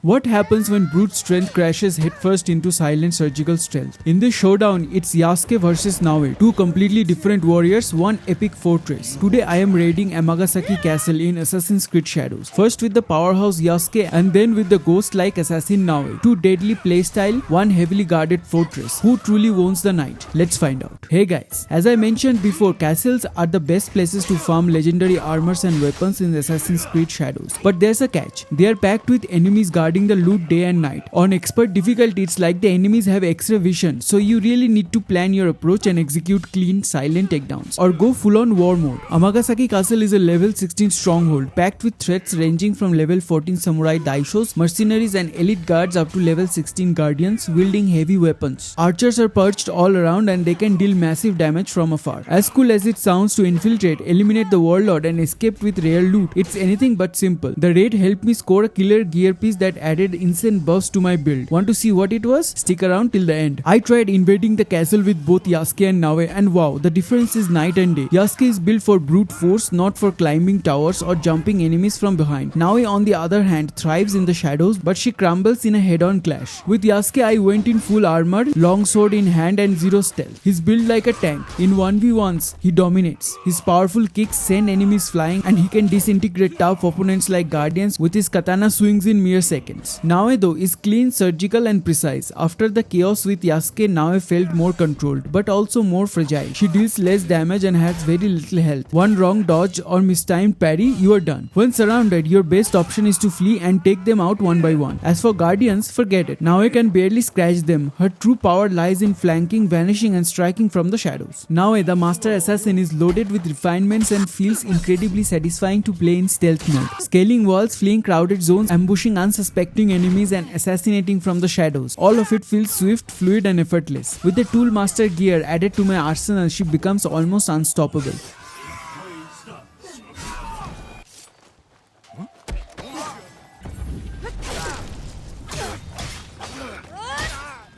What happens when brute strength crashes headfirst into silent surgical stealth? In this showdown, it's Yasuke vs Naoe, two completely different warriors, one epic fortress. Today I am raiding Amagasaki Castle in Assassin's Creed Shadows. First with the powerhouse Yasuke and then with the ghost-like assassin Naoe. Two deadly playstyle, one heavily guarded fortress. Who truly owns the night? Let's find out. Hey guys, as I mentioned before, castles are the best places to farm legendary armors and weapons in Assassin's Creed Shadows. But there's a catch. They are packed with enemies guarding the loot day and night. On expert difficulty, it's like the enemies have extra vision, so you really need to plan your approach and execute clean, silent takedowns. Or go full on war mode. Amagasaki Castle is a level 16 stronghold, packed with threats ranging from level 14 samurai daishos, mercenaries and elite guards up to level 16 guardians wielding heavy weapons. Archers are perched all around and they can deal massive damage from afar. As cool as it sounds to infiltrate, eliminate the warlord and escape with rare loot, it's anything but simple. The raid helped me score a killer gear piece that added insane buffs to my build. Want to see what it was? Stick around till the end. I tried invading the castle with both Yasuke and Naoe, and wow, the difference is night and day. Yasuke is built for brute force, not for climbing towers or jumping enemies from behind. Naoe on the other hand thrives in the shadows, but she crumbles in a head-on clash. With Yasuke I went in full armor, long sword in hand and zero stealth. He's built like a tank. In 1v1s, he dominates. His powerful kicks send enemies flying and he can disintegrate tough opponents like guardians with his katana swings in mere seconds. Naoe though is clean, surgical and precise. After the chaos with Yasuke, Naoe felt more controlled but also more fragile. She deals less damage and has very little health. One wrong dodge or mistimed parry, you are done. When surrounded, your best option is to flee and take them out one by one. As for guardians, forget it. Naoe can barely scratch them. Her true power lies in flanking, vanishing and striking from the shadows. Naoe, the master assassin, is loaded with refinements and feels incredibly satisfying to play in stealth mode. Scaling walls, fleeing crowded zones, ambushing unsuspecting enemies and assassinating from the shadows. All of it feels swift, fluid and effortless. With the tool master gear added to my arsenal, she becomes almost unstoppable.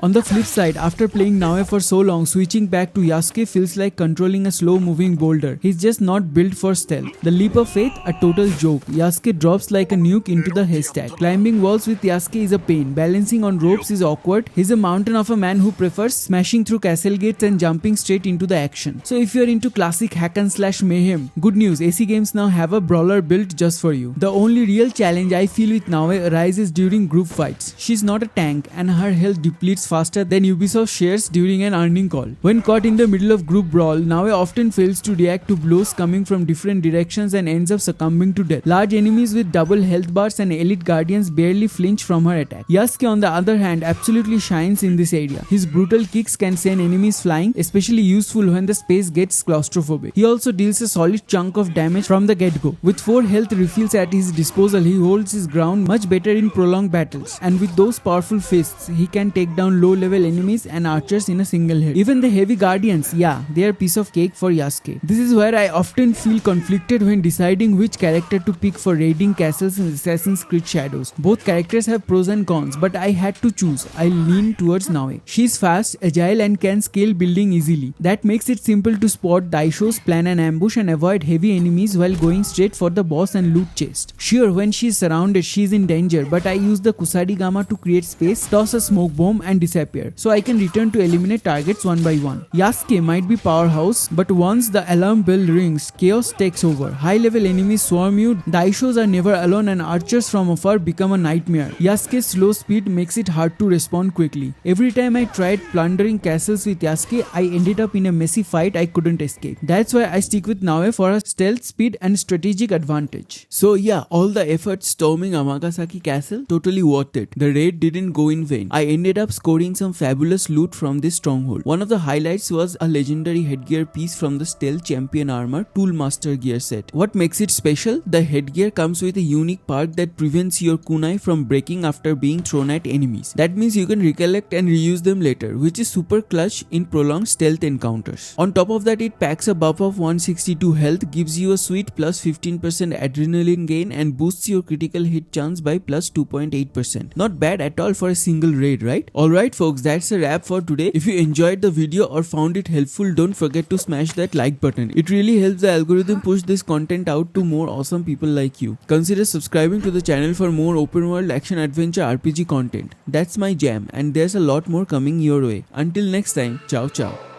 On the flip side, after playing Naoe for so long, switching back to Yasuke feels like controlling a slow-moving boulder. He's just not built for stealth. The leap of faith, a total joke. Yasuke drops like a nuke into the haystack. Climbing walls with Yasuke is a pain. Balancing on ropes is awkward. He's a mountain of a man who prefers smashing through castle gates and jumping straight into the action. So if you're into classic hack and slash mayhem, good news, AC Games now have a brawler built just for you. The only real challenge I feel with Naoe arises during group fights. She's not a tank and her health depletes faster than Ubisoft shares during an earning call. When caught in the middle of group brawl, Naoe often fails to react to blows coming from different directions and ends up succumbing to death. Large enemies with double health bars and elite guardians barely flinch from her attack. Yasuke on the other hand absolutely shines in this area. His brutal kicks can send enemies flying, especially useful when the space gets claustrophobic. He also deals a solid chunk of damage from the get-go. With 4 health refills at his disposal, he holds his ground much better in prolonged battles. And with those powerful fists, he can take down low-level enemies and archers in a single hit. Even the heavy guardians, yeah, they are piece of cake for Yasuke. This is where I often feel conflicted when deciding which character to pick for raiding castles in Assassin's Creed Shadows. Both characters have pros and cons, but I had to choose. I lean towards Naoe. She's fast, agile and can scale building easily. That makes it simple to spot daishos, plan an ambush and avoid heavy enemies while going straight for the boss and loot chest. Sure, when she's surrounded, she's in danger, but I use the Kusari Gama to create space, toss a smoke bomb and disappear, so I can return to eliminate targets one by one. Yasuke might be powerhouse, but once the alarm bell rings, chaos takes over. High level enemies swarm you, daishos are never alone and archers from afar become a nightmare. Yasuke's slow speed makes it hard to respond quickly. Every time I tried plundering castles with Yasuke, I ended up in a messy fight I couldn't escape. That's why I stick with Naoe for her stealth, speed and strategic advantage. So yeah, all the effort storming Amagasaki Castle, totally worth it. The raid didn't go in vain. I ended up scoring some fabulous loot from this stronghold. One of the highlights was a legendary headgear piece from the Stealth Champion Armor Toolmaster gear set. What makes it special? The headgear comes with a unique part that prevents your kunai from breaking after being thrown at enemies. That means you can recollect and reuse them later, which is super clutch in prolonged stealth encounters. On top of that, it packs a buff of 162 health, gives you a sweet plus 15% adrenaline gain and boosts your critical hit chance by plus 2.8%. Not bad at all for a single raid, right? Alright. Alright folks, that's a wrap for today. If you enjoyed the video or found it helpful, don't forget to smash that like button. It really helps the algorithm push this content out to more awesome people like you. Consider subscribing to the channel for more open world action adventure RPG content. That's my jam, and there's a lot more coming your way. Until next time, ciao ciao.